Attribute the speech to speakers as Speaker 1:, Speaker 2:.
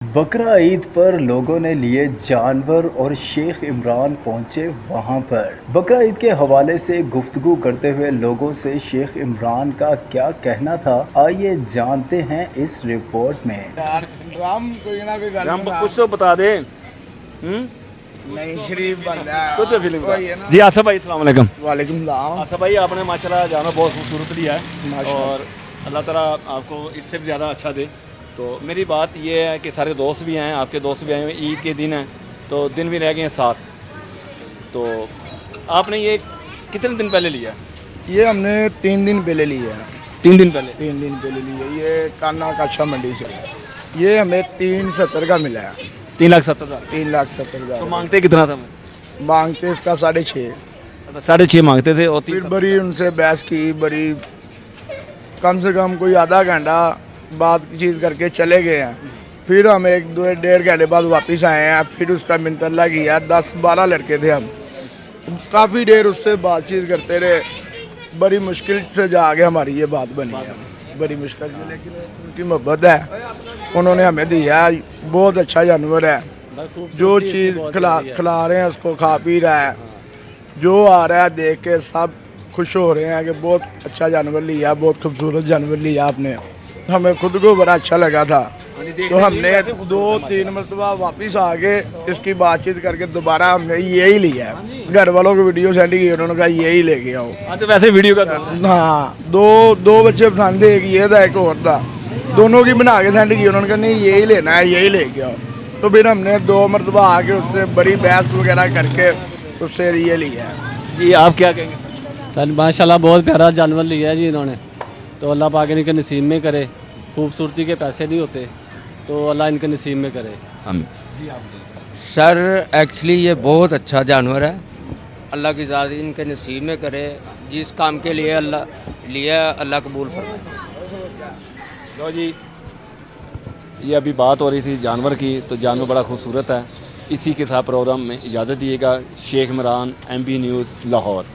Speaker 1: बकरा ईद पर लोगों ने लिए जानवर और शेख इमरान पहुंचे वहां पर। बकरा ईद के हवाले से गुफ्तगू करते हुए लोगों से शेख इमरान का क्या कहना था, आइए जानते हैं इस रिपोर्ट में।
Speaker 2: हम कुछ तो बता दे।
Speaker 3: नहीं शरीफ बंदा है।
Speaker 2: कुछ फीलिंग
Speaker 3: वही है ना।
Speaker 2: जी आसफ भाई अस्सलाम वालेकुम।
Speaker 3: वालेकुम सलाम।
Speaker 2: आसफ भाई आपने माशाल्लाह जानवर बहुत खूबसूरत लिया है
Speaker 3: माशाल्लाह।
Speaker 2: और अल्लाह ताला आपको इससे भी ज़्यादा अच्छा दे। तो मेरी बात ये है कि सारे दोस्त भी हैं, आपके दोस्त भी आए हुए, ईद के दिन हैं तो दिन भी रह गए हैं साथ। तो आपने ये कितने दिन पहले लिया?
Speaker 3: ये हमने 3 दिन पहले लिया है।
Speaker 2: 3 दिन पहले।
Speaker 3: 3 दिन पहले लिया। ये कान्ना काछा मंडी से है। ये हमें 370 का मिला है।
Speaker 2: 3,70,000।
Speaker 3: 3,70,000।
Speaker 2: तो मांगते कितना था?
Speaker 3: मांगते इसका 6.5।
Speaker 2: 6.5 मांगते थे और
Speaker 3: फिर
Speaker 2: 3
Speaker 3: बड़ी उनसे बहस की, बड़ी कम से कम कोई आधा घंटा बात चीज़ करके चले गए हैं। फिर हम 1-1.5 घंटे बाद वापस आए हैं। फिर उसका मिंतला किया। 10-12 लड़के थे हम। काफ़ी देर उससे बातचीत करते रहे। बड़ी मुश्किल से जाके हमारी ये बात बनी है। बड़ी मुश्किल से, लेकिन उनकी मोहब्बत है, उन्होंने हमें दिया। बहुत अच्छा जानवर है। जो चीज़ खिला रहे हैं उसको खा पी रहा है। जो आ रहा है देख के सब खुश हो रहे हैं कि बहुत अच्छा जानवर लिया, बहुत खूबसूरत जानवर लिया आपने। हमें खुद को बड़ा अच्छा लगा था। तो हमने 2-3 मरतबा वापस आके इसकी बातचीत करके दोबारा हमने यही लिया है। घर वालों को वीडियो सेंड की, उन्होंने कहा यही लेके आओ।
Speaker 2: हाँ तो वैसे वीडियो का
Speaker 3: हाँ, दो बच्चे पसंद है, एक ये था एक और था। दोनों की बना के सेंड की, उन्होंने कहा नहीं यही लेना है, यही लेके आओ। तो फिर हमने 2 मरतबा आके उससे बड़ी बहस वगैरह करके उससे ये लिया है।
Speaker 2: जी आप क्या कहेंगे?
Speaker 4: सर माशाल्लाह बहुत प्यारा जानवर लिया है जी इन्होंने। तो अल्लाह पाक इनके नसीब में करे। खूबसूरती के पैसे नहीं होते, तो अल्लाह इनके नसीब में करे।
Speaker 5: सर एक्चुअली ये बहुत अच्छा जानवर है। अल्लाह की ज़ात इनके नसीब में करे। जिस काम के लिए अल्लाह लिया अल्लाह कबूल फरमाए।
Speaker 2: लो जी, ये अभी बात हो रही थी जानवर की, तो जानवर बड़ा खूबसूरत है। इसी के साथ प्रोग्राम में इजाज़त दिएगा। Sheikh Imran, MB news, Lahore.